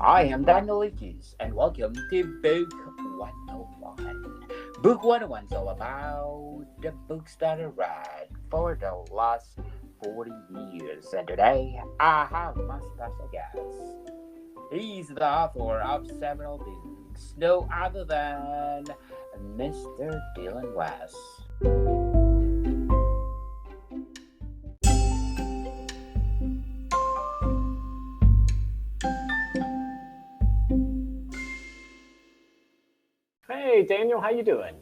I am Daniel Lichis, and welcome to Book 101. Book 101 is all about the books that I read for the last 40 years. And today, I have my special guest. He's the author of several books, no other than Mr. Dylan West. Hey, Daniel, how you doing?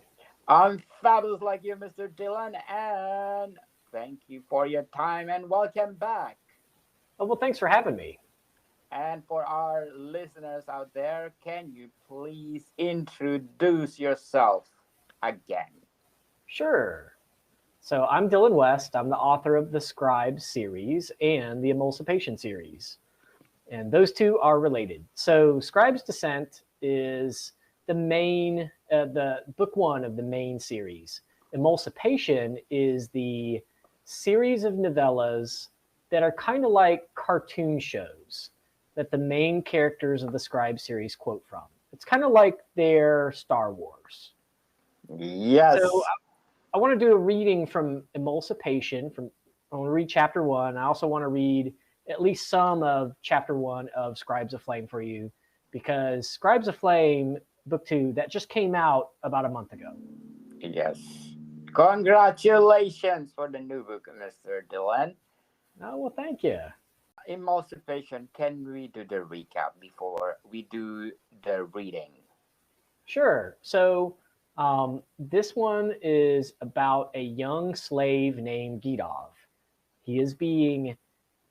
I'm fabulous like you, Mr. Dylan, and thank you for your time and welcome back. Oh, well, thanks for having me. And for our listeners out there, can you please introduce yourself again? Sure. So I'm Dylan West. I'm the author of the Scribes series and the Emulsipation series. And those two are related. So Scribes Descent is the book one of the main series. Emulsipation is the series of novellas that are kind of like cartoon shows that the main characters of the Scribes series quote from. It's kind of like their Star Wars. So Yes. I want to do a reading from Emulsipation. I want to read chapter one. I also want to read at least some of chapter one of Scribes of Flame for you, because Scribes of Flame, book two, that just came out about a month ago. Yes. Congratulations for the new book, Mr. Dylan. Oh, well, thank you. Emulsipation, can we do the recap before we do the reading? Sure. So this one is about a young slave named Gidov. He is being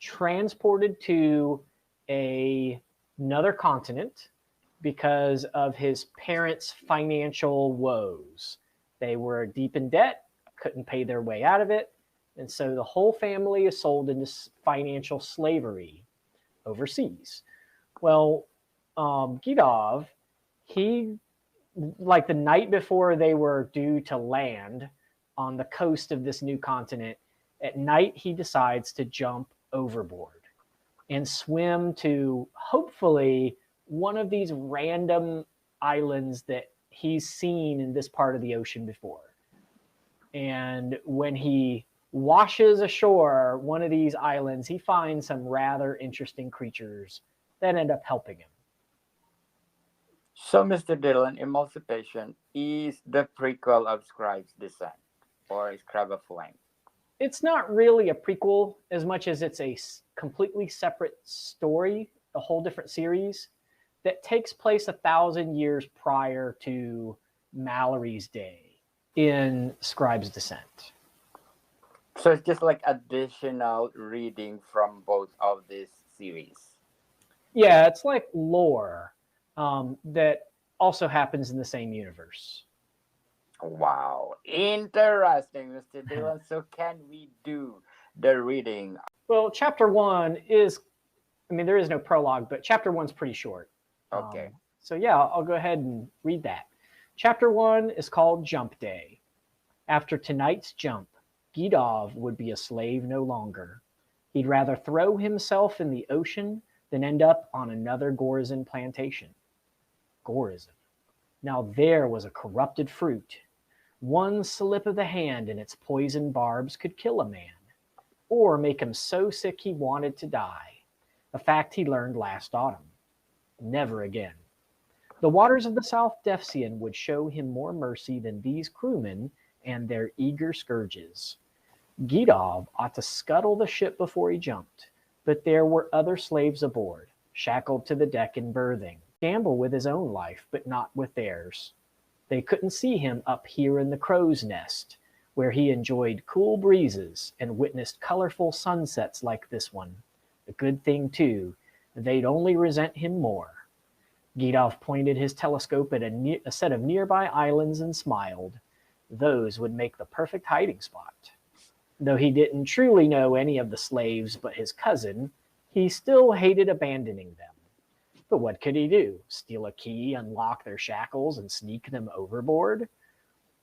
transported to another continent because of his parents' financial woes. They were deep in debt, couldn't pay their way out of it, and so the whole family is sold into financial slavery overseas. Well, Gidov, he, like the night before they were due to land on the coast of this new continent, at night he decides to jump overboard and swim to hopefully one of these random islands that he's seen in this part of the ocean before. And when he washes ashore one of these islands, he finds some rather interesting creatures that end up helping him. So, Mr. Dylan, Emulsipation is the prequel of Scribe's Descent, or Scribe of Flame. It's not really a prequel as much as it's a completely separate story, a whole different series that takes place 1,000 years prior to Mallory's day in Scribe's Descent. So it's just like additional reading from both of these series. Yeah, it's like lore that also happens in the same universe. Wow, interesting, Mr. Dylan. So can we do the reading? Well, chapter one is, I mean, there is no prologue, but chapter one's pretty short. Okay. So yeah, I'll go ahead and read that. Chapter one is called Jump Day. After tonight's jump, Gidov would be a slave no longer. He'd rather throw himself in the ocean than end up on another Gorizon plantation. Gorizon. Now there was a corrupted fruit. One slip of the hand and its poison barbs could kill a man, or make him so sick he wanted to die, a fact he learned last autumn. Never again. The waters of the South Defsian would show him more mercy than these crewmen and their eager scourges. Gidov ought to scuttle the ship before he jumped, but there were other slaves aboard, shackled to the deck and berthing. Gamble with his own life, but not with theirs. They couldn't see him up here in the crow's nest, where he enjoyed cool breezes and witnessed colorful sunsets like this one. A good thing, too, they'd only resent him more. Gidov pointed his telescope at a set of nearby islands and smiled. Those would make the perfect hiding spot. Though he didn't truly know any of the slaves but his cousin, he still hated abandoning them. But what could he do? Steal a key, unlock their shackles, and sneak them overboard?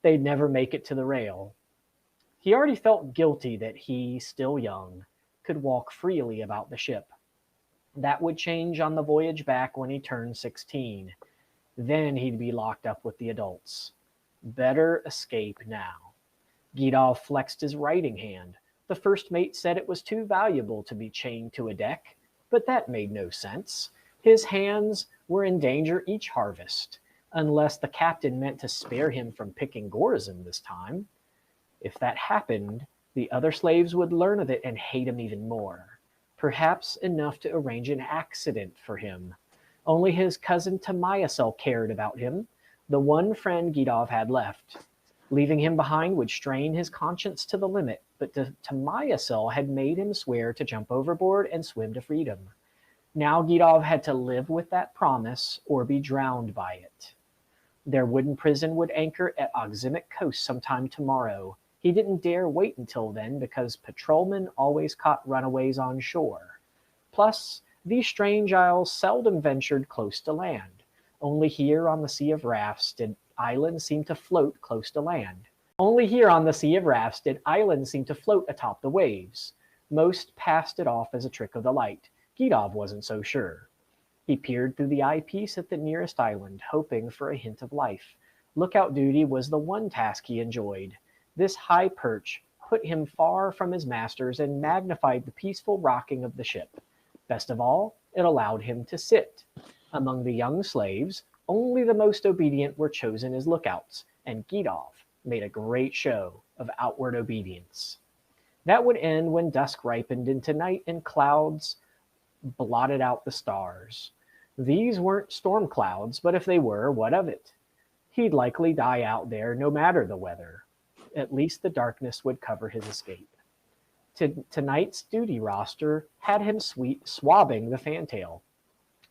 They'd never make it to the rail. He already felt guilty that he, still young, could walk freely about the ship. That would change on the voyage back when he turned 16. Then he'd be locked up with the adults. Better escape now. Gidov flexed his writing hand. The first mate said it was too valuable to be chained to a deck, but that made no sense. His hands were in danger each harvest, unless the captain meant to spare him from picking Gorizim this time. If that happened, the other slaves would learn of it and hate him even more. Perhaps enough to arrange an accident for him. Only his cousin Tamayasel cared about him, the one friend Gidov had left. Leaving him behind would strain his conscience to the limit, but Tamayasel had made him swear to jump overboard and swim to freedom. Now Gidov had to live with that promise or be drowned by it. Their wooden prison would anchor at Oximic Coast sometime tomorrow. He didn't dare wait until then because patrolmen always caught runaways on shore. Plus, these strange isles seldom ventured close to land. Only here on the Sea of Rafts did islands seem to float close to land. Only here on the Sea of Rafts did islands seem to float atop the waves. Most passed it off as a trick of the light. Gidov wasn't so sure. He peered through the eyepiece at the nearest island, hoping for a hint of life. Lookout duty was the one task he enjoyed. This high perch put him far from his masters and magnified the peaceful rocking of the ship. Best of all, it allowed him to sit. Among the young slaves, only the most obedient were chosen as lookouts, and Gidov made a great show of outward obedience. That would end when dusk ripened into night and clouds blotted out the stars. These weren't storm clouds, but if they were, what of it? He'd likely die out there no matter the weather. At least the darkness would cover his escape. Tonight's duty roster had him swabbing the fantail.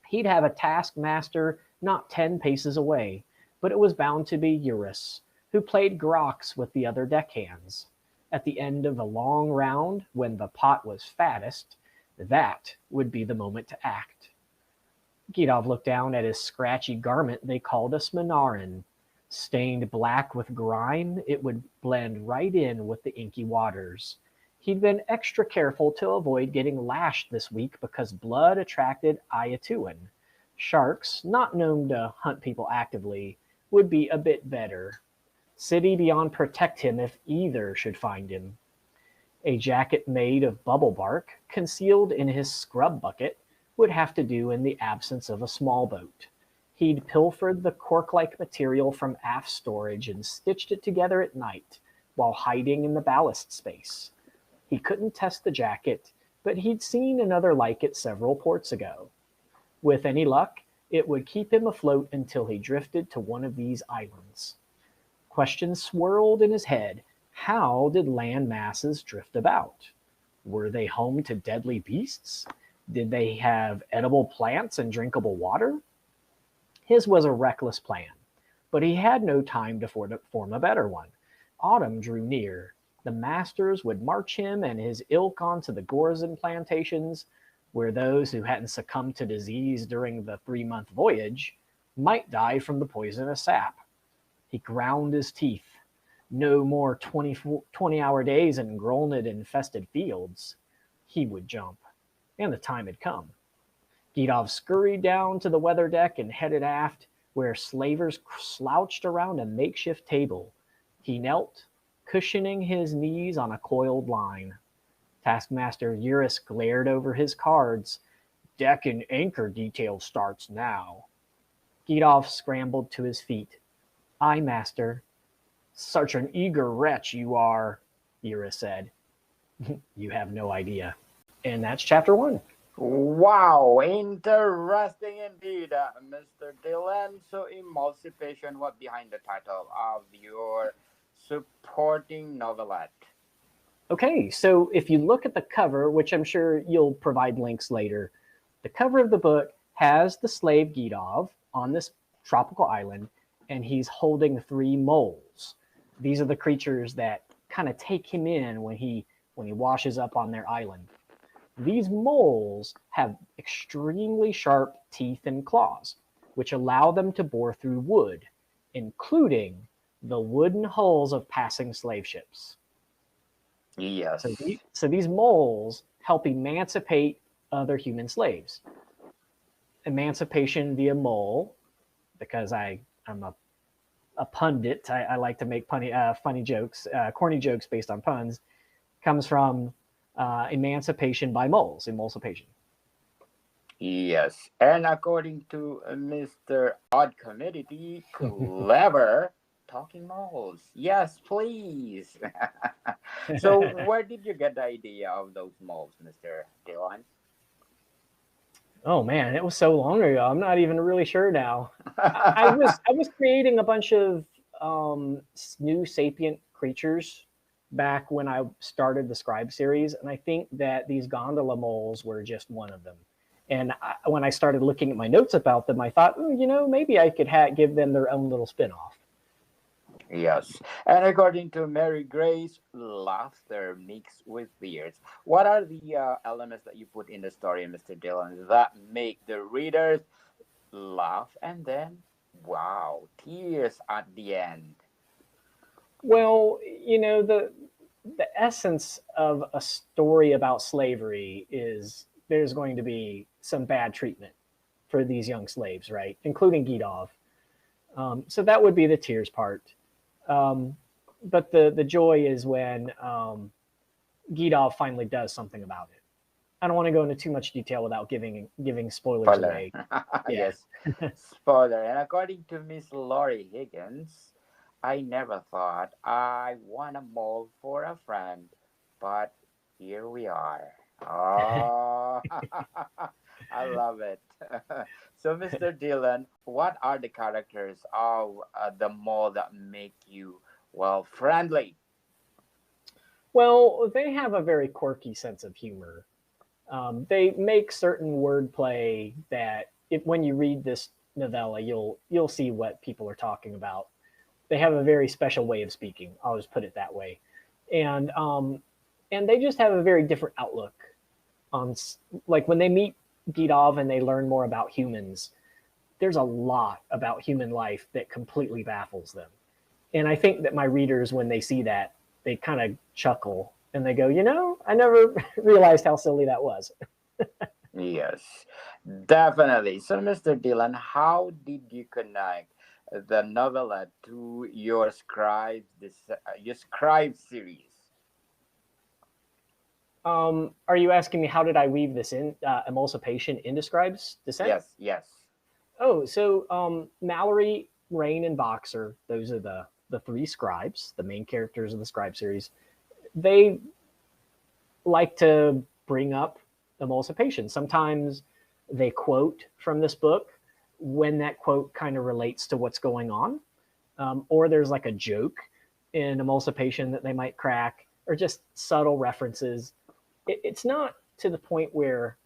He'd have a taskmaster not 10 paces away, but it was bound to be Eurus, who played grox with the other deckhands. At the end of a long round, when the pot was fattest, that would be the moment to act. Gidov looked down at his scratchy garment they called a smanarin. Stained black with grime, it would blend right in with the inky waters. He'd been extra careful to avoid getting lashed this week because blood attracted Ayatuan. Sharks, not known to hunt people actively, would be a bit better. City beyond protect him if either should find him. A jacket made of bubble bark, concealed in his scrub bucket, would have to do in the absence of a small boat. He'd pilfered the cork-like material from aft storage and stitched it together at night while hiding in the ballast space. He couldn't test the jacket, but he'd seen another like it several ports ago. With any luck, it would keep him afloat until he drifted to one of these islands. Questions swirled in his head. How did land masses drift about? Were they home to deadly beasts? Did they have edible plants and drinkable water? His was a reckless plan, but he had no time to form a better one. Autumn drew near. The masters would march him and his ilk onto the Gorizim plantations, where those who hadn't succumbed to disease during the 3-month voyage might die from the poisonous sap. He ground his teeth. No more 20-hour days in Grolnid-infested fields. He would jump, and the time had come. Gidov scurried down to the weather deck and headed aft, where slavers slouched around a makeshift table. He knelt, cushioning his knees on a coiled line. Taskmaster Eurus glared over his cards. Deck and anchor detail starts now. Gidov scrambled to his feet. Aye, master. Such an eager wretch you are, Eurus said. You have no idea. And that's chapter 1. Wow, interesting indeed, Mr. Dylan. So, Emulsipation, what behind the title of your supporting novelette? Okay, so if you look at the cover, which I'm sure you'll provide links later, the cover of the book has the slave Gidov on this tropical island, and he's holding 3 moles. These are the creatures that kind of take him in when he washes up on their island. These moles have extremely sharp teeth and claws, which allow them to bore through wood, including the wooden hulls of passing slave ships. Yes. So these moles help emancipate other human slaves. Emancipation via mole, because I'm a pundit. I like to make funny jokes, corny jokes based on puns, comes from emancipation by moles, emulsipation. Yes, and according to Mr. Odd Community, clever talking moles. Yes, please. So, where did you get the idea of those moles, Mr. Dylan? Oh man, it was so long ago. I'm not even really sure now. I was creating a bunch of new sapient creatures back when I started the Scribe series, and I think that these gondola moles were just one of them. And when I started looking at my notes about them, I thought, maybe I could give them their own little spin-off. Yes, and according to Mary Grace, laughter mixed with tears. What are the elements that you put in the story, Mr. Dylan, that make the readers laugh and then, wow, tears at the end? Well, the essence of a story about slavery is there's going to be some bad treatment for these young slaves, right? Including Gidov. So that would be the tears part. But the joy is when Gidov finally does something about it. I don't want to go into too much detail without giving spoilers Spoiler. away. Yeah. Yes, spoiler. And according to Miss Laurie Higgins, I never thought I want a mole for a friend, but here we are. Oh, I love it. So, Mr. Dylan, what are the characters of the mole that make you, well, friendly? Well, they have a very quirky sense of humor. They make certain wordplay that when you read this novella, you'll see what people are talking about. They have a very special way of speaking. I'll just put it that way, and they just have a very different outlook on like when they meet Gidov and they learn more about humans. There's a lot about human life that completely baffles them, and I think that my readers, when they see that, they kind of chuckle and they go, I never realized how silly that was. Yes, definitely. So, Mr. Dylan, how did you connect the novella to your Scribe series? Are you asking me how did I weave this in emulsipation into Scribes descent? Yes, yes. Oh, so Mallory, Rain, and Boxer, those are the three scribes, the main characters of the Scribe series. They like to bring up emulsipation. Sometimes they quote from this book when that quote kind of relates to what's going on, or there's like a joke in emulsipation that they might crack, or just subtle references. It's not to the point where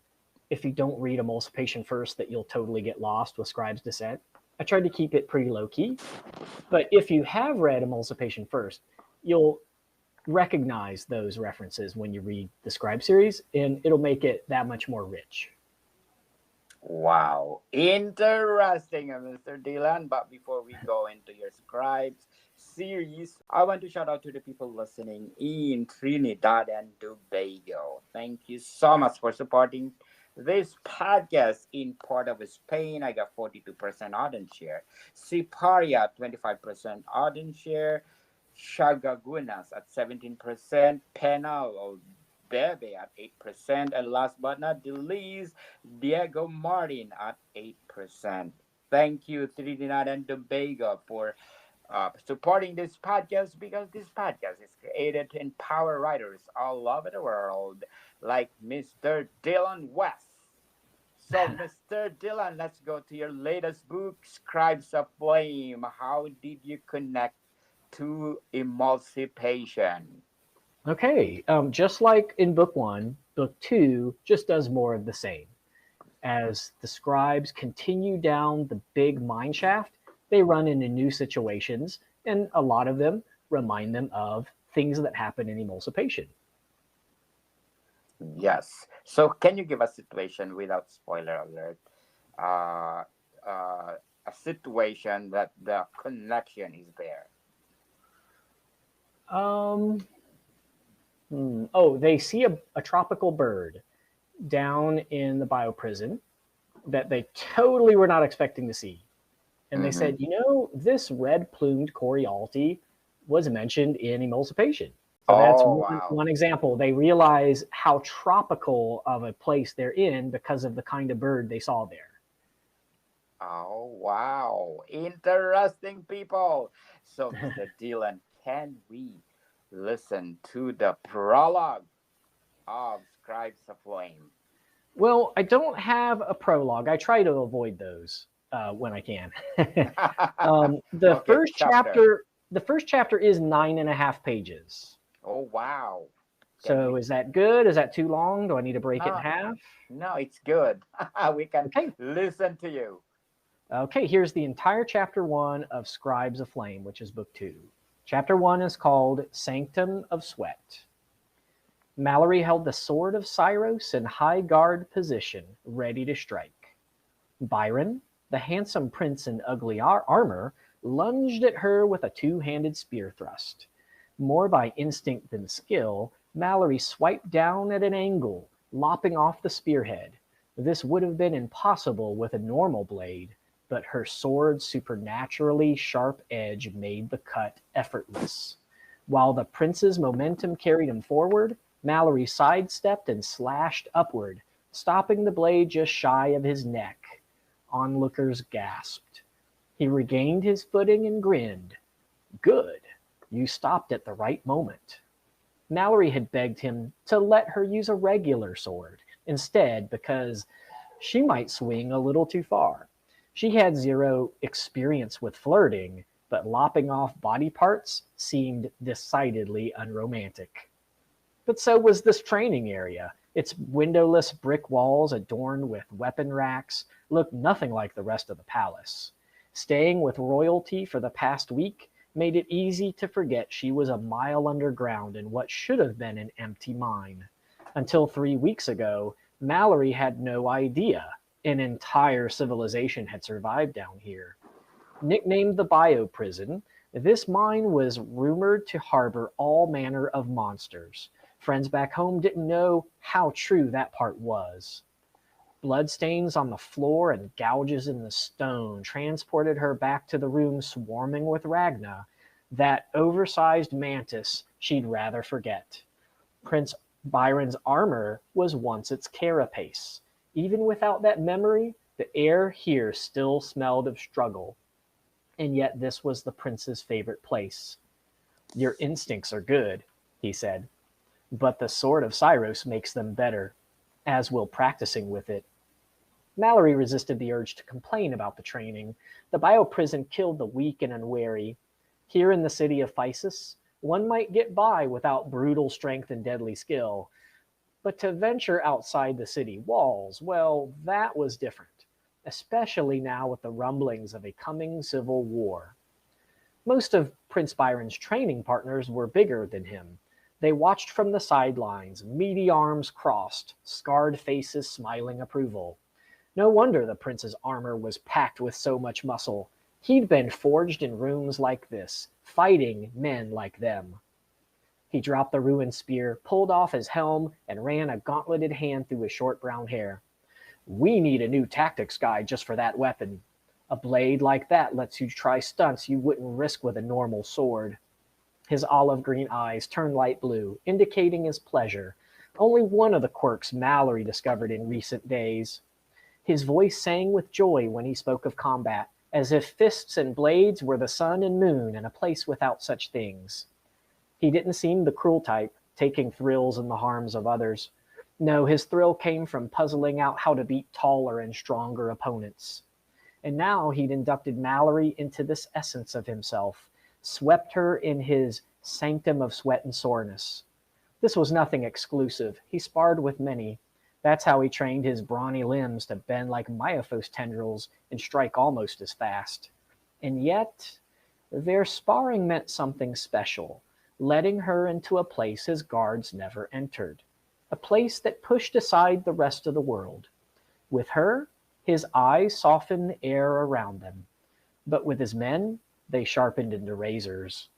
if you don't read emulsipation first that you'll totally get lost with Scribe's Descent. I tried to keep it pretty low key, but if you have read emulsipation first, you'll recognize those references when you read the Scribe series, and it'll make it that much more rich. Wow, interesting, Mr. Dylan. But before we go into your Scribes series, I want to shout out to the people listening in Trinidad and Tobago. Thank you so much for supporting this podcast in Port of Spain. I got 42% audience share. Siparia, 25% audience share. Shagagunas at 17%. Penal Bebe at 8%. And last but not the least, Diego Martin at 8%. Thank you, Trinidad and Tobago, for supporting this podcast, because this podcast is created to empower writers all over the world, like Mr. Dylan West. So, Mr. Dylan, let's go to your latest book, Scribes of Flame. How did you connect to emulsipation? Okay, just like in book one, book two just does more of the same. As the scribes continue down the big mine shaft, they run into new situations, and a lot of them remind them of things that happen in emulsipation. Yes. So, can you give a situation without spoiler alert? Uh, a situation that the connection is there. Oh, they see a tropical bird, down in the bio prison that they totally were not expecting to see. And they said, this red-plumed Corialty was mentioned in emulsipation. So that's Oh, wow. one example. They realize how tropical of a place they're in because of the kind of bird they saw there. Oh, wow. Interesting, people. So, Mr. Dylan, can we listen to the prologue of Scribes of Flame? Well, I don't have a prologue. I try to avoid those when I can. The Okay, first chapter. the first chapter is 9.5 pages. Oh, wow. Can So we? is that good? Is that too long? Do I need to break it in No, half? no, it's good. We can Okay. listen to you. Okay, here's the entire chapter 1 of Scribes of Flame, which is book 2. Chapter 1 is called Sanctum of Sweat. Mallory held the sword of Cyros in high guard position, ready to strike. Byron, the handsome prince in ugly armor, lunged at her with a two-handed spear thrust. More by instinct than skill, Mallory swiped down at an angle, lopping off the spearhead. This would have been impossible with a normal blade, but her sword's supernaturally sharp edge made the cut effortless. While the prince's momentum carried him forward, Mallory sidestepped and slashed upward, stopping the blade just shy of his neck. Onlookers gasped. He regained his footing and grinned. Good. You stopped at the right moment. Mallory had begged him to let her use a regular sword instead because she might swing a little too far. She had zero experience with flirting, but lopping off body parts seemed decidedly unromantic. But so was this training area. Its windowless brick walls adorned with weapon racks looked nothing like the rest of the palace. Staying with royalty for the past week made it easy to forget she was a mile underground in what should have been an empty mine. Until 3 weeks ago, Mallory had no idea an entire civilization had survived down here. Nicknamed the Bio Prison, this mine was rumored to harbor all manner of monsters. Friends back home didn't know how true that part was. Bloodstains on the floor and gouges in the stone transported her back to the room swarming with Ragna, that oversized mantis she'd rather forget. Prince Byron's armor was once its carapace. Even without that memory, the air here still smelled of struggle. And yet this was the prince's favorite place. Your instincts are good, he said, but the sword of Cyros makes them better, as will practicing with it. Mallory resisted the urge to complain about the training. The bio-prison killed the weak and unwary. Here in the city of Physis, one might get by without brutal strength and deadly skill. But to venture outside the city walls, well, that was different, especially now with the rumblings of a coming civil war. Most of Prince Byron's training partners were bigger than him. They watched from the sidelines, meaty arms crossed, scarred faces smiling approval. No wonder the prince's armor was packed with so much muscle. He'd been forged in rooms like this, fighting men like them. He dropped the ruined spear, pulled off his helm, and ran a gauntleted hand through his short brown hair. We need a new tactics guide just for that weapon. A blade like that lets you try stunts you wouldn't risk with a normal sword. His olive green eyes turned light blue, indicating his pleasure. Only one of the quirks Mallory discovered in recent days. His voice sang with joy when he spoke of combat, as if fists and blades were the sun and moon in a place without such things. He didn't seem the cruel type, taking thrills in the harms of others. No, his thrill came from puzzling out how to beat taller and stronger opponents. And now he'd inducted Mallory into this essence of himself, swept her in his sanctum of sweat and soreness. This was nothing exclusive. He sparred with many. That's how he trained his brawny limbs to bend like Myophos tendrils and strike almost as fast. And yet, their sparring meant something special, letting her into a place his guards never entered, a place that pushed aside the rest of the world. With her, his eyes softened the air around them, but with his men, they sharpened into razors.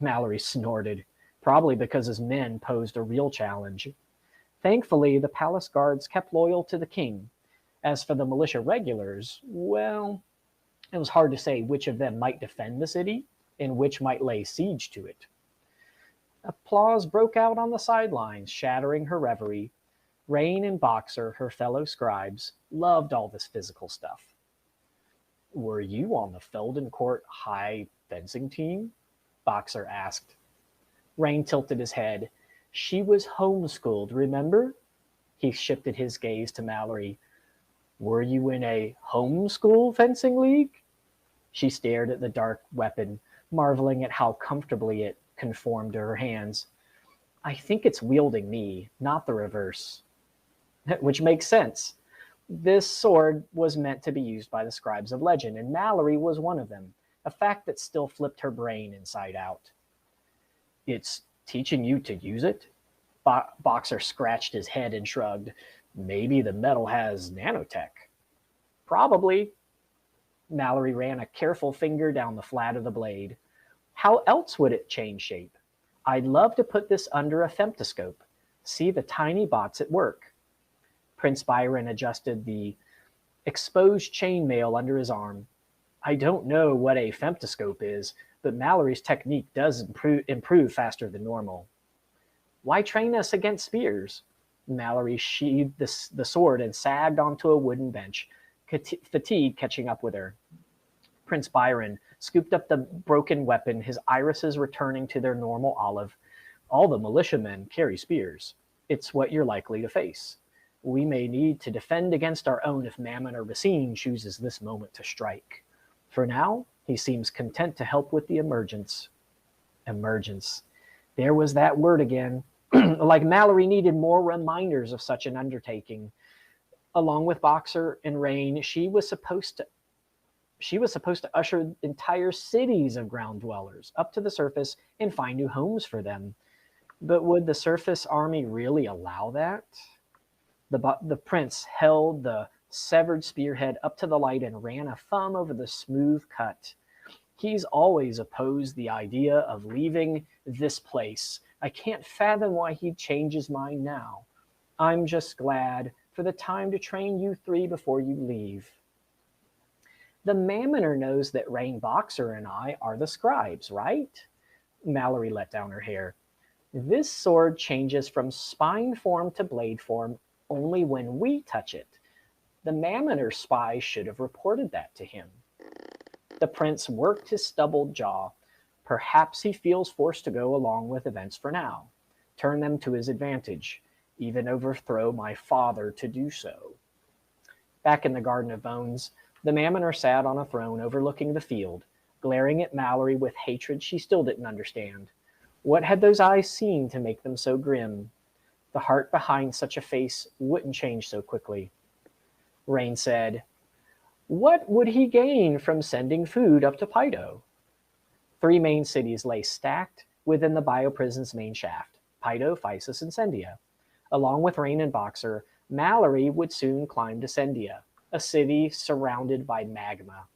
Mallory snorted, probably because his men posed a real challenge. Thankfully, the palace guards kept loyal to the king. As for the militia regulars, well, it was hard to say which of them might defend the city and which might lay siege to it. Applause broke out on the sidelines, shattering her reverie. Rain and Boxer, her fellow scribes, loved all this physical stuff. Were you on the Feldencourt High fencing team? Boxer asked. Rain tilted his head. She was homeschooled, remember? He shifted his gaze to Mallory. Were you in a homeschool fencing league? She stared at the dark weapon, marveling at how comfortably it conformed to her hands. I think it's wielding me, not the reverse. Which makes sense. This sword was meant to be used by the scribes of legend, and Mallory was one of them, a fact that still flipped her brain inside out. It's teaching you to use it? Boxer scratched his head and shrugged. Maybe the metal has nanotech. Probably. Mallory ran a careful finger down the flat of the blade. How else would it change shape? I'd love to put this under a femtoscope. See the tiny bots at work. Prince Byron adjusted the exposed chainmail under his arm. I don't know what a femtoscope is, but Mallory's technique does improve faster than normal. Why train us against spears? Mallory sheathed the sword and sagged onto a wooden bench, fatigue catching up with her. Prince Byron scooped up the broken weapon, his irises returning to their normal olive. All the militiamen carry spears. It's what you're likely to face. We may need to defend against our own if Mammon or Racine chooses this moment to strike. For now, he seems content to help with the emergence. Emergence. There was that word again. Like Mallory needed more reminders of such an undertaking. Along with Boxer and Rain, she was supposed to usher entire cities of ground dwellers up to the surface and find new homes for them. But would the surface army really allow that? The prince held the severed spearhead up to the light and ran a thumb over the smooth cut. He's always opposed the idea of leaving this place. I can't fathom why he'd change his mind now. I'm just glad for the time to train you three before you leave. The Mammoner knows that Rain, Boxer, and I are the scribes, right? Mallory let down her hair. This sword changes from spine form to blade form only when we touch it. The Mammoner spy should have reported that to him. The prince worked his stubbled jaw. Perhaps he feels forced to go along with events for now, turn them to his advantage, even overthrow my father to do so. Back in the Garden of Bones, the Mammoner sat on a throne overlooking the field, glaring at Mallory with hatred she still didn't understand. What had those eyes seen to make them so grim? The heart behind such a face wouldn't change so quickly. Rain said, What would he gain from sending food up to Pydo? 3 main cities lay stacked within the bioprison's main shaft, Pydo, Physis, and Sendia. Along with Rain and Boxer, Mallory would soon climb to Sendia, a city surrounded by magma.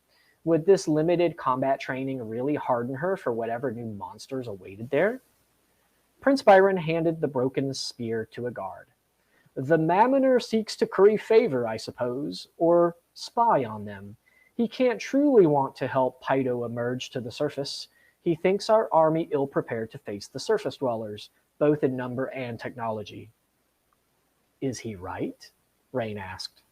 Would this limited combat training really harden her for whatever new monsters awaited there? Prince Byron handed the broken spear to a guard. The Mammoner seeks to curry favor, I suppose, or spy on them. He can't truly want to help Pydo emerge to the surface. He thinks our army ill-prepared to face the surface dwellers, both in number and technology. Is he right? Rain asked.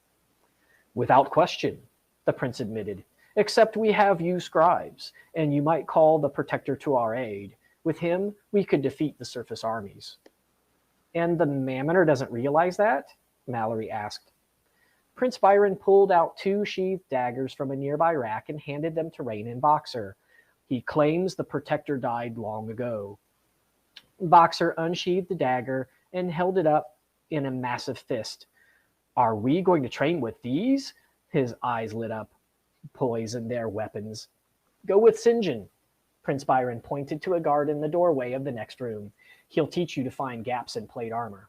Without question, the prince admitted, except we have you scribes, and you might call the protector to our aid. With him, we could defeat the surface armies. And the Mammoner doesn't realize that? Mallory asked. Prince Byron pulled out 2 sheathed daggers from a nearby rack and handed them to Rain and Boxer. He claims the protector died long ago. Boxer unsheathed the dagger and held it up in a massive fist. Are we going to train with these? His eyes lit up, poised in their weapons. Go with Sinjin. Prince Byron pointed to a guard in the doorway of the next room. He'll teach you to find gaps in plate armor.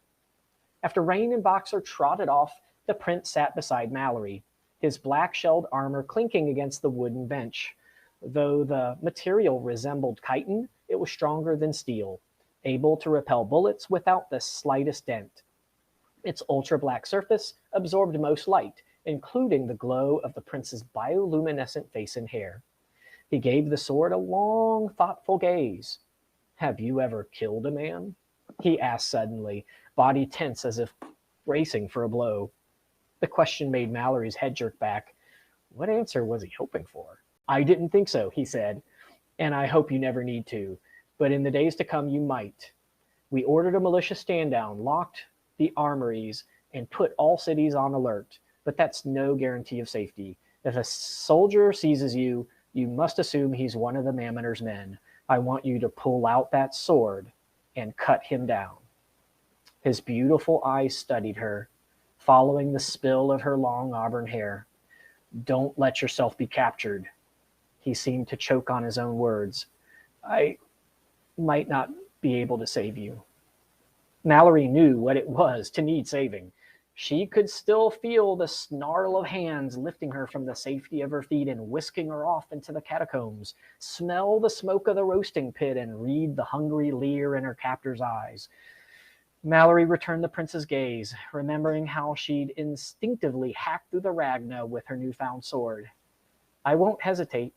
After Rain and Boxer trotted off, the prince sat beside Mallory, his black-shelled armor clinking against the wooden bench. Though the material resembled chitin, it was stronger than steel, able to repel bullets without the slightest dent. Its ultra-black surface absorbed most light, including the glow of the prince's bioluminescent face and hair. He gave the sword a long, thoughtful gaze. "Have you ever killed a man?" he asked suddenly, body tense as if bracing for a blow. The question made Mallory's head jerk back. What answer was he hoping for? "I didn't think so," he said, "and I hope you never need to. But in the days to come, you might. We ordered a militia stand down, locked the armories, and put all cities on alert. But that's no guarantee of safety. If a soldier seizes you, you must assume he's one of the Mammoner's men. I want you to pull out that sword and cut him down." His beautiful eyes studied her, following the spill of her long auburn hair. "Don't let yourself be captured." He seemed to choke on his own words. "I might not be able to save you." Mallory knew what it was to need saving. She could still feel the snarl of hands lifting her from the safety of her feet and whisking her off into the catacombs, smell the smoke of the roasting pit, and read the hungry leer in her captor's eyes. Mallory returned the prince's gaze, remembering how she'd instinctively hacked through the Ragna with her newfound sword. "I won't hesitate,"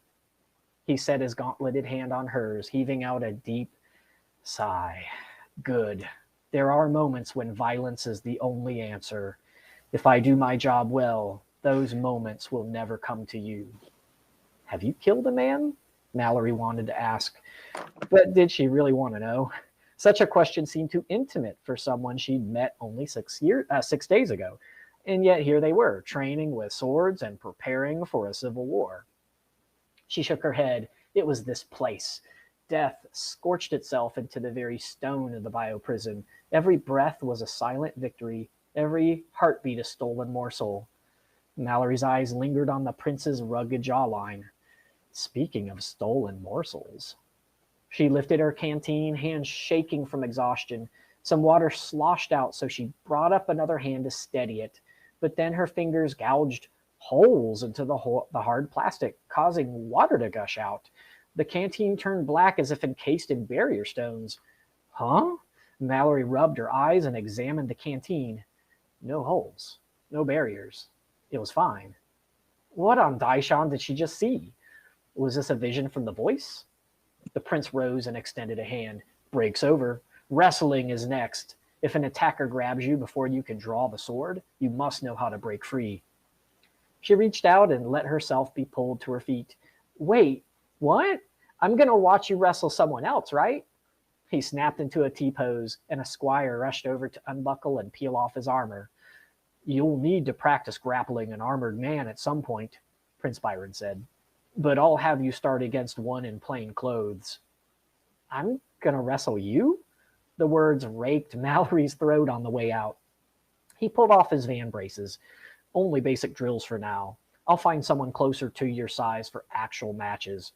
he set his gauntleted hand on hers, heaving out a deep sigh. "Good. There are moments when violence is the only answer. If I do my job well, those moments will never come to you." "Have you killed a man?" Mallory wanted to ask. But did she really want to know? Such a question seemed too intimate for someone she'd met only 6 days ago. And yet here they were, training with swords and preparing for a civil war. She shook her head. It was this place. Death scorched itself into the very stone of the bioprison. Every breath was a silent victory, every heartbeat a stolen morsel. Mallory's eyes lingered on the prince's rugged jawline. Speaking of stolen morsels. She lifted her canteen, hands shaking from exhaustion. Some water sloshed out, so she brought up another hand to steady it. But then her fingers gouged holes into the hard plastic, causing water to gush out. The canteen turned black as if encased in barrier stones. "Huh?" Mallory rubbed her eyes and examined the canteen. No holes, no barriers. It was fine. What on Daishan did she just see? Was this a vision from the voice? The prince rose and extended a hand. "Break's over. Wrestling is next. If an attacker grabs you before you can draw the sword, you must know how to break free." She reached out and let herself be pulled to her feet. "Wait, what? I'm going to watch you wrestle someone else, right?" He snapped into a T-pose, and a squire rushed over to unbuckle and peel off his armor. "You'll need to practice grappling an armored man at some point," Prince Byron said. "But I'll have you start against one in plain clothes." "I'm going to wrestle you?" The words raked Mallory's throat on the way out. He pulled off his van braces. "Only basic drills for now. I'll find someone closer to your size for actual matches."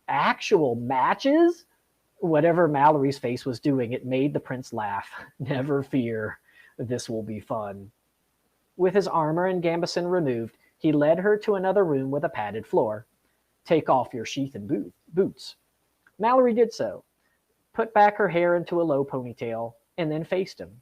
"Actual matches?" Whatever Mallory's face was doing, it made the prince laugh. "Never fear. This will be fun." With his armor and gambeson removed, he led her to another room with a padded floor. "Take off your sheath and boots." Mallory did so, put back her hair into a low ponytail, and then faced him.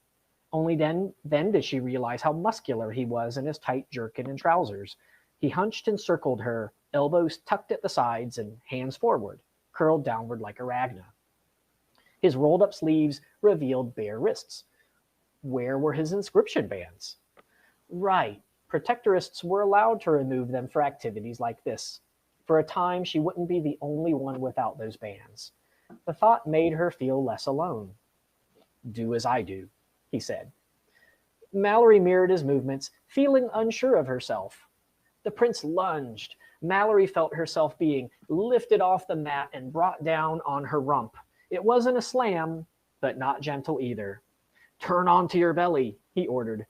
Only then did she realize how muscular he was in his tight jerkin and trousers. He hunched and circled her, elbows tucked at the sides and hands forward, curled downward like a ragna. His rolled-up sleeves revealed bare wrists. Where were his inscription bands? Right, protectorists were allowed to remove them for activities like this. For a time, she wouldn't be the only one without those bands. The thought made her feel less alone. "Do as I do," he said. Mallory mirrored his movements, feeling unsure of herself. The prince lunged. Mallory felt herself being lifted off the mat and brought down on her rump. It wasn't a slam, but not gentle either. "Turn onto your belly," he ordered,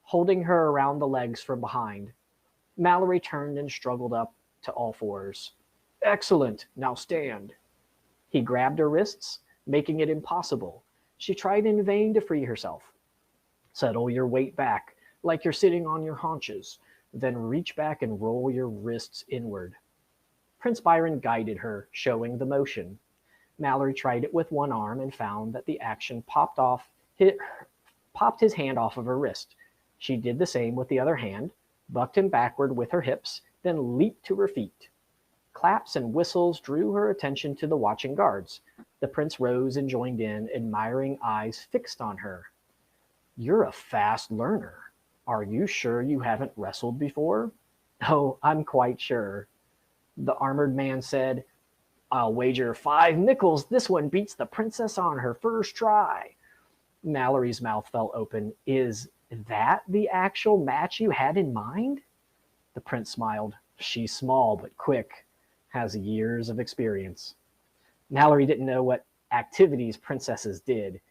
holding her around the legs from behind. Mallory turned and struggled up to all fours. "Excellent, now stand." He grabbed her wrists, making it impossible. She tried in vain to free herself. "Settle your weight back, like you're sitting on your haunches. Then reach back and roll your wrists inward." Prince Byron guided her, showing the motion. Mallory tried it with one arm and found that the action popped popped his hand off of her wrist. She did the same with the other hand, bucked him backward with her hips, then leaped to her feet. Claps and whistles drew her attention to the watching guards. The prince rose and joined in, admiring eyes fixed on her. "You're a fast learner. Are you sure you haven't wrestled before?" "Oh, I'm quite sure," the armored man said. "I'll wager 5 nickels this one beats the princess on her first try." Mallory's mouth fell open. "Is that the actual match you had in mind?" The prince smiled. "She's small but quick, has years of experience." Mallory didn't know what activities princesses did,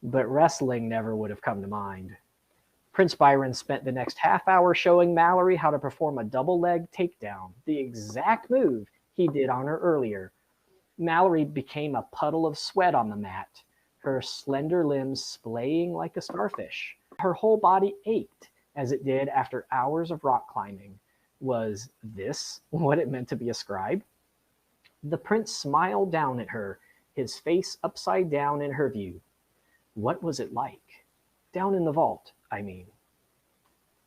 but wrestling never would have come to mind. Prince Byron spent the next half hour showing Mallory how to perform a double leg takedown, the exact move he did on her earlier. Mallory became a puddle of sweat on the mat, her slender limbs splaying like a starfish. Her whole body ached as it did after hours of rock climbing. Was this what it meant to be a scribe? The prince smiled down at her, his face upside down in her view. What was it like? Down in the vault, I mean.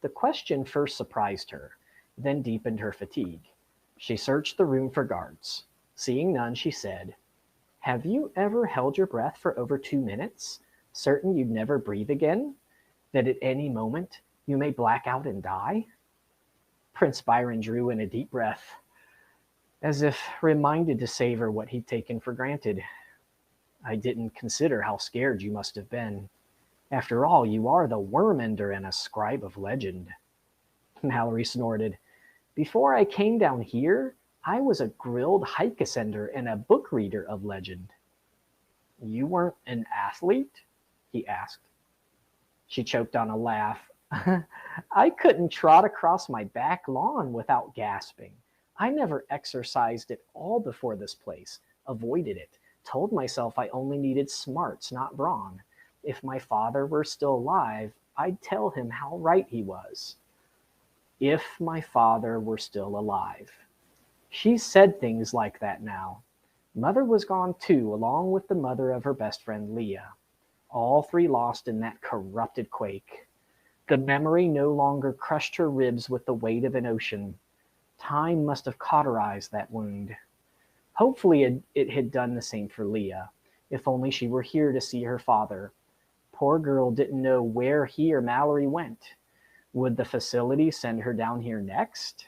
The question first surprised her, then deepened her fatigue. She searched the room for guards. Seeing none, she said, "Have you ever held your breath for over 2 minutes, certain you'd never breathe again? That at any moment you may black out and die?" Prince Byron drew in a deep breath, as if reminded to savor what he'd taken for granted. "I didn't consider how scared you must have been. After all, you are the worm-ender and a scribe of legend." Mallory snorted. "Before I came down here, I was a grilled hike-ascender and a book reader of legend." "You weren't an athlete?" he asked. She choked on a laugh. "I couldn't trot across my back lawn without gasping. I never exercised at all before this place, avoided it, told myself I only needed smarts, not brawn. If my father were still alive, I'd tell him how right he was." If my father were still alive. She said things like that now. Mother was gone too, along with the mother of her best friend Leah. All 3 lost in that corrupted quake. The memory no longer crushed her ribs with the weight of an ocean. Time must have cauterized that wound. Hopefully it had done the same for Leah, if only she were here to see her father. Poor girl didn't know where he or Mallory went. Would the facility send her down here next?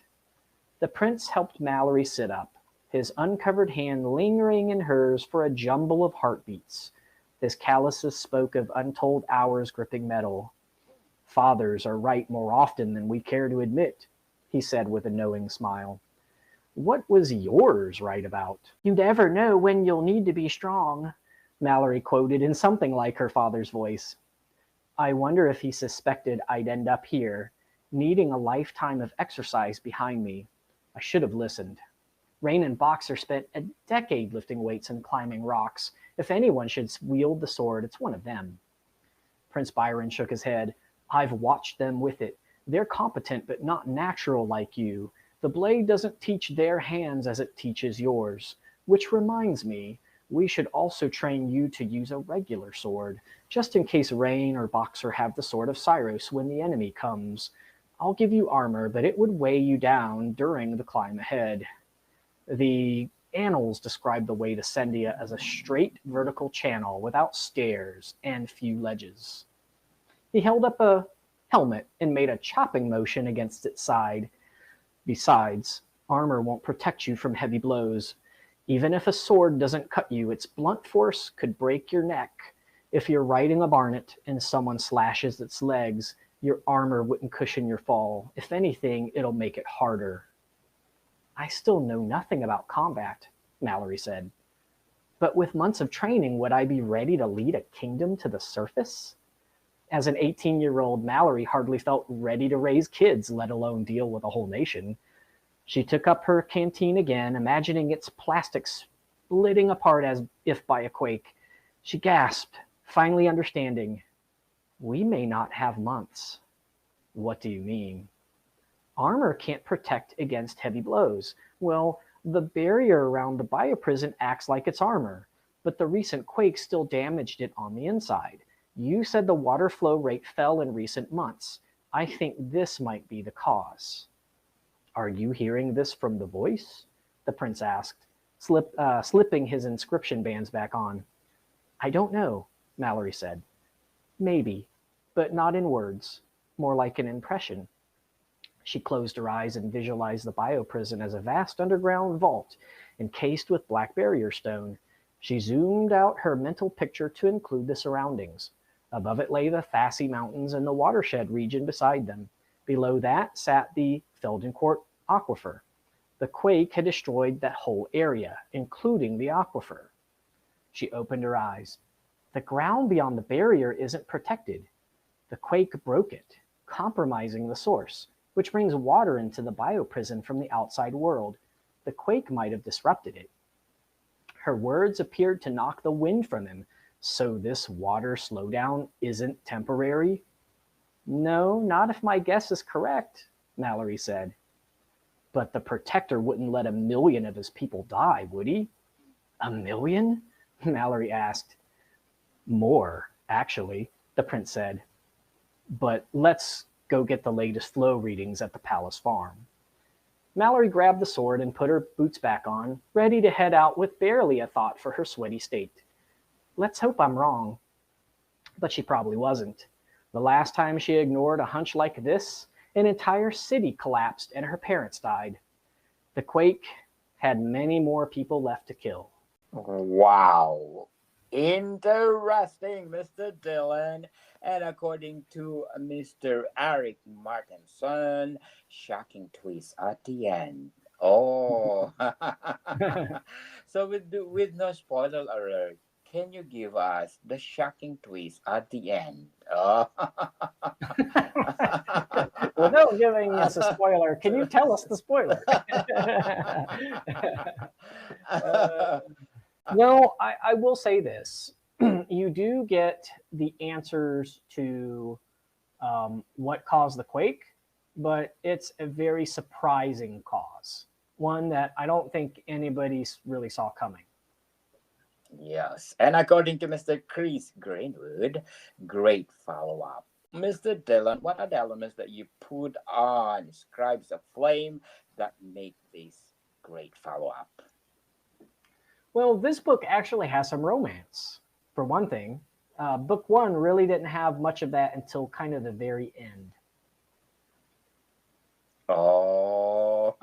The prince helped Mallory sit up, his uncovered hand lingering in hers for a jumble of heartbeats. His calluses spoke of untold hours gripping metal. "Fathers are right more often than we care to admit," he said with a knowing smile. "What was yours right about?" "You never know when you'll need to be strong," Mallory quoted in something like her father's voice. I wonder if he suspected I'd end up here, needing a lifetime of exercise behind me. I should have listened. Rain and Boxer spent a decade lifting weights and climbing rocks. If anyone should wield the sword, it's one of them. Prince Byron shook his head. "I've watched them with it. They're competent, but not natural like you. The blade doesn't teach their hands as it teaches yours. Which reminds me, we should also train you to use a regular sword, just in case Rain or Boxer have the sword of Cyrus when the enemy comes. I'll give you armor, but it would weigh you down during the climb ahead." The annals describe the way to Sendia as a straight vertical channel without stairs and few ledges. He held up a helmet and made a chopping motion against its side. "Besides, armor won't protect you from heavy blows. Even if a sword doesn't cut you, its blunt force could break your neck. If you're riding a barnet and someone slashes its legs, your armor wouldn't cushion your fall. If anything, it'll make it harder." "I still know nothing about combat," Mallory said. "But with months of training, would I be ready to lead a kingdom to the surface?" As an 18-year-old, Mallory hardly felt ready to raise kids, let alone deal with a whole nation. She took up her canteen again, imagining its plastic splitting apart as if by a quake. She gasped, finally understanding. "We may not have months." "What do you mean?" "Armor can't protect against heavy blows. Well, the barrier around the bioprison acts like it's armor, but the recent quake still damaged it on the inside. You said the water flow rate fell in recent months. I think this might be the cause. Are you hearing this from the voice? The prince asked, slipping his inscription bands back on. I don't know, Mallory said. Maybe, but not in words, more like an impression. She closed her eyes and visualized the bioprison as a vast underground vault encased with black barrier stone. She zoomed out her mental picture to include the surroundings. Above it lay the Fassy Mountains and the watershed region beside them. Below that sat the Feldencourt Aquifer. The quake had destroyed that whole area, including the aquifer. She opened her eyes. The ground beyond the barrier isn't protected. The quake broke it, compromising the source, which brings water into the bioprison from the outside world. The quake might have disrupted it. Her words appeared to knock the wind from him. So this water slowdown isn't temporary? No, not if my guess is correct, Mallory said. But the protector wouldn't let 1,000,000 of his people die, would he? 1,000,000? Mallory asked. More, actually, the prince said. But let's go get the latest flow readings at the palace farm. Mallory grabbed the sword and put her boots back on, ready to head out with barely a thought for her sweaty state. Let's hope I'm wrong. But she probably wasn't. The last time she ignored a hunch like this, an entire city collapsed and her parents died. The quake had many more people left to kill. Wow. Interesting, Mr. Dylan. And according to Mr. Eric Martinson, shocking twist at the end. Oh. So with no spoiler alert, can you give us the shocking twist at the end? Oh. Without giving us a spoiler, can you tell us the spoiler? No, I will say this. You do get the answers to what caused the quake, but it's a very surprising cause. One that I don't think anybody really saw coming. Yes, and according to Mr. Chris Greenwood, great follow up. Mr. Dylan, what are the elements that you put on Scribes of Flame that make this great follow up? Well, this book actually has some romance, for one thing. Book one really didn't have much of that until kind of the very end. Oh,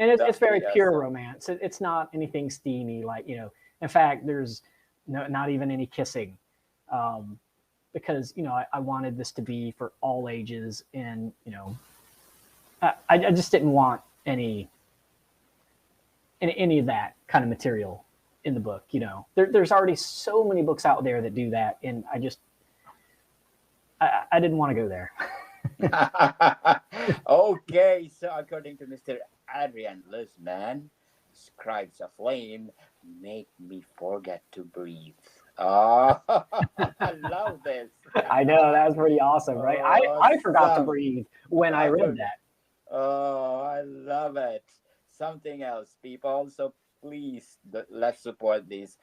and it's very pure romance. It's not anything steamy, like, in fact, there's not even any kissing. Because, I wanted this to be for all ages, and, I just didn't want any of that kind of material in the book. There's already so many books out there that do that, and I didn't want to go there. Okay, so according to Mr. Adrian Luzman, Scribes of Flame make me forget to breathe. Oh, I love this. I know, that was pretty awesome, right? I forgot to breathe when I read that. Oh, I love it. Something else, people. So please, let's support this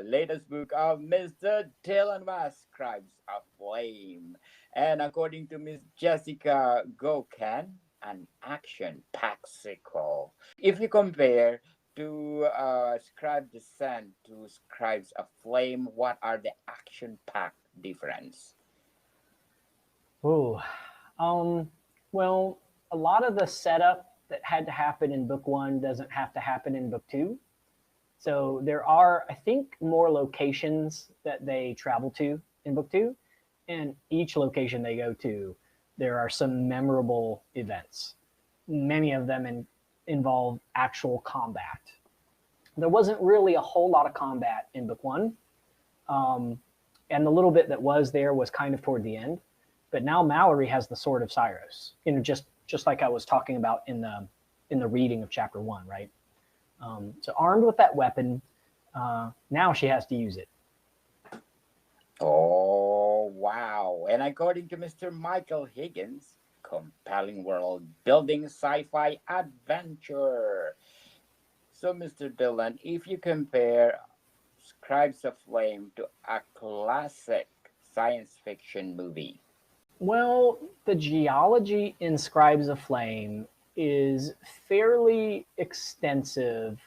latest book of Mr. Dylan West, Scribes of Flame. And according to Miss Jessica Gokan, an action-packed sequel. If you compare to Scribe Descent to Scribes of Flame, what are the action-packed difference? Oh, well, a lot of the setup that had to happen in book one doesn't have to happen in book two. So there are, I think, more locations that they travel to in book two. And each location they go to, there are some memorable events. Many of them involve actual combat. There wasn't really a whole lot of combat in book one. And the little bit that was there was kind of toward the end. But now Mallory has the Sword of Cyrus, just like I was talking about in the reading of chapter one, right? So armed with that weapon, now she has to use it. Oh, wow. And according to Mr. Michael Higgins, compelling world building sci-fi adventure. So, Mr. Dylan, if you compare Scribes of Flame to a classic science fiction movie? Well, the geology in Scribes of Flame is fairly extensive,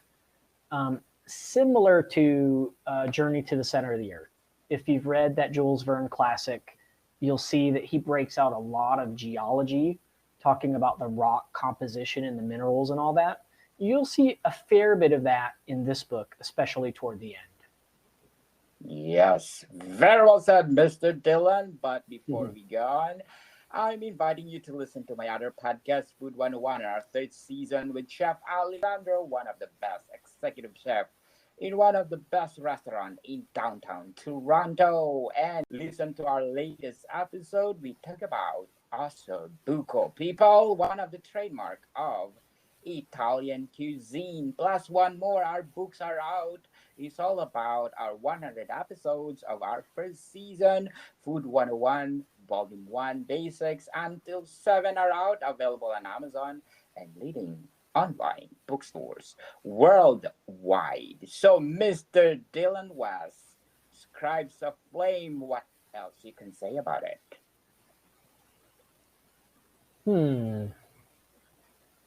similar to Journey to the Center of the Earth. If you've read that Jules Verne classic, you'll see that he breaks out a lot of geology, talking about the rock composition and the minerals and all that. You'll see a fair bit of that in this book, especially toward the end. Yes, very well said, Mr. Dylan. But before Mhm. we go on, I'm inviting you to listen to my other podcast, Food 101, our third season with Chef Alejandro, one of the best executive chefs in one of the best restaurants in downtown Toronto. And listen to our latest episode. We talk about also buco people, one of the trademark of Italian cuisine. Plus one more, our books are out. It's all about our 100 episodes of our first season, Food 101, Volume 1 Basics, until 7 are out, available on Amazon and leading online bookstores worldwide. So, Mr. Dylan West, Scribes of Flame, what else you can say about it?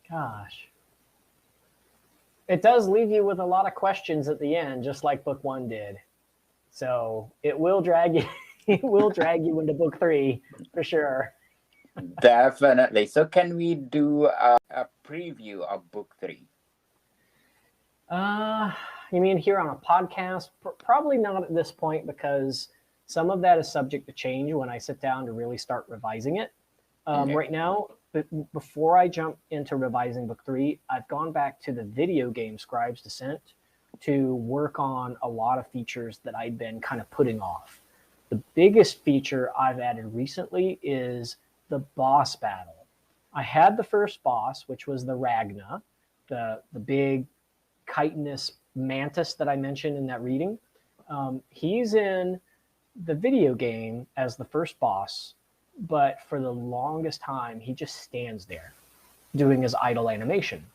Gosh. It does leave you with a lot of questions at the end, just like book 1 did. So it will drag you. It will drag you into book 3 for sure. Definitely. So, can we do a preview of book 3? Uh, you mean here on a podcast? Probably not at this point because some of that is subject to change when I sit down to really start revising it. Okay. Right now, before I jump into revising book 3, I've gone back to the video game Scribe's Descent to work on a lot of features that I'd been kind of putting off. The biggest feature I've added recently is the boss battle. I had the first boss, which was the Ragna, the big chitinous mantis that I mentioned in that reading. He's in the video game as the first boss, but for the longest time, he just stands there doing his idle animation.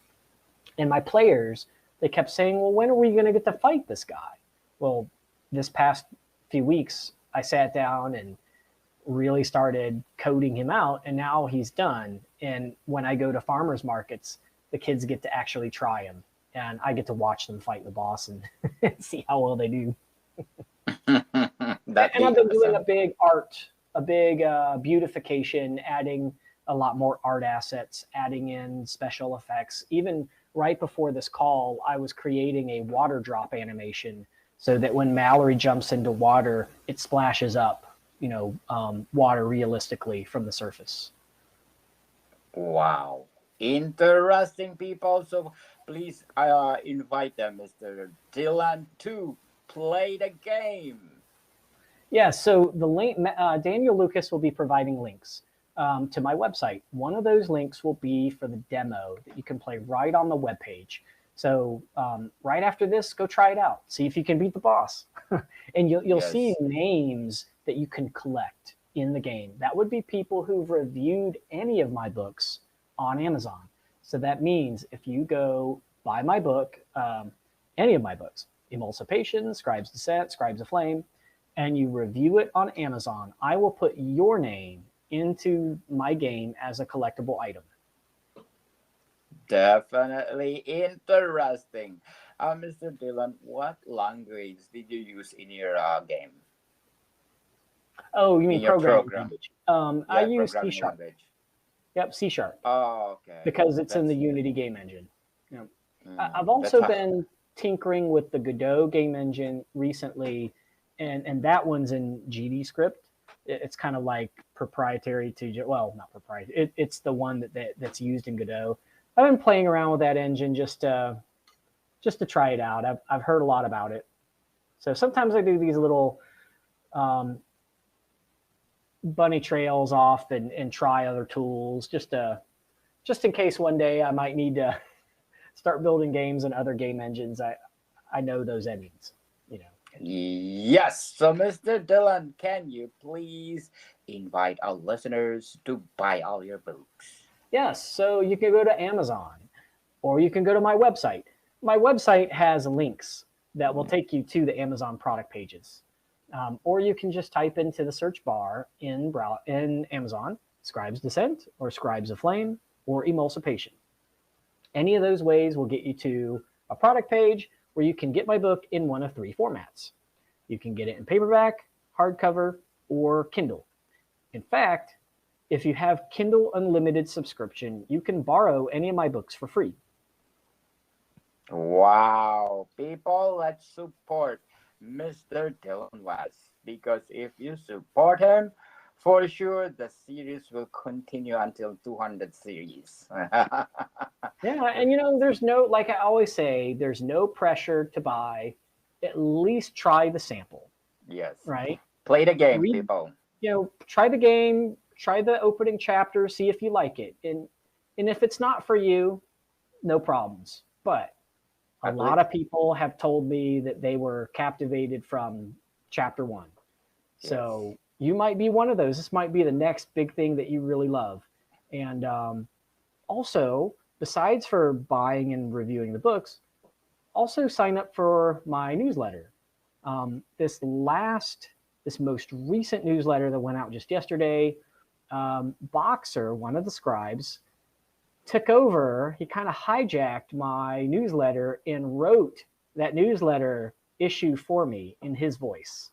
And my players, they kept saying, well, when are we going to get to fight this guy? Well, this past few weeks, I sat down and really started coding him out, and now he's done. And when I go to farmers markets, the kids get to actually try him, and I get to watch them fight the boss and see how well they do. That'd And I've be been doing awesome. a big beautification, adding a lot more art assets, adding in special effects. Even right before this call, I was creating a water drop animation so that when Mallory jumps into water, it splashes up, water realistically from the surface. Wow. Interesting people. So please invite them, Mr. Dylan, to play the game. Yeah, so the link, Daniel Lucas will be providing links to my website. One of those links will be for the demo that you can play right on the webpage. So right after this, go try it out. See if you can beat the boss. And you'll see Yes. names that you can collect in the game. That would be people who've reviewed any of my books on Amazon. So that means if you go buy my book, any of my books, Emulsipation, Scribes Descent, Scribes of Flame, and you review it on Amazon, I will put your name into my game as a collectible item. Definitely interesting. Mr. Dylan, what language did you use in your game? Oh, you In mean your programming program? language? I Yeah, use C programming Sharp. language. Yep, C Sharp, Oh, okay. because it's in the That's Unity game engine. Yep. I've that's also a been tinkering with the Godot game engine recently, and that one's in GD script. It's kind of like proprietary to, well, not proprietary. It's the one that's used in Godot. I've been playing around with that engine just to try it out. I've heard a lot about it. So sometimes I do these little um, bunny trails off and try other tools just in case one day I might need to start building games and other game engines. I know those engines, you know. yes. So, Mr. Dylan, can you please invite our listeners to buy all your books? Yes, so you can go to Amazon or you can go to my website. My website has links that will take you to the Amazon product pages. Or you can just type into the search bar in Amazon, Scribes Descent or Scribes Aflame or Emulsipation. Any of those ways will get you to a product page where you can get my book in one of three formats. You can get it in paperback, hardcover, or Kindle. In fact, if you have Kindle Unlimited subscription, you can borrow any of my books for free. Wow, people, let's support Mr. Dylan West because if you support him, for sure the series will continue until 200 series. Yeah, and there's no, like I always say, there's no pressure to buy. At least try the sample, Yes. right? Play the game, Read, people. try the game, try the opening chapter, see if you like it. And if it's not for you, no problems. But a lot of people have told me that they were captivated from chapter 1. Yes. So you might be one of those. This might be the next big thing that you really love. And also, besides for buying and reviewing the books, also sign up for my newsletter. This most recent newsletter that went out just yesterday, Boxer, one of the scribes, took over. He kind of hijacked my newsletter and wrote that newsletter issue for me in his voice.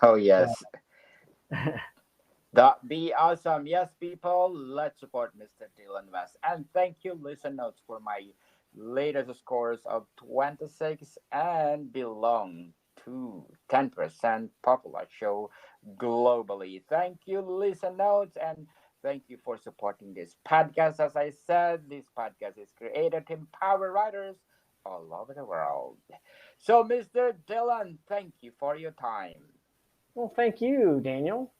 Oh, yes. That'd be awesome. Yes, people, let's support Mr. Dylan West. And thank you, Listen Notes, for my latest scores of 26 and belong to 10% popular show globally. Thank you, Listen Notes, and thank you for supporting this podcast. As I said, this podcast is created to empower writers all over the world. So, Mr. Dylan, thank you for your time. Well, thank you, Daniel.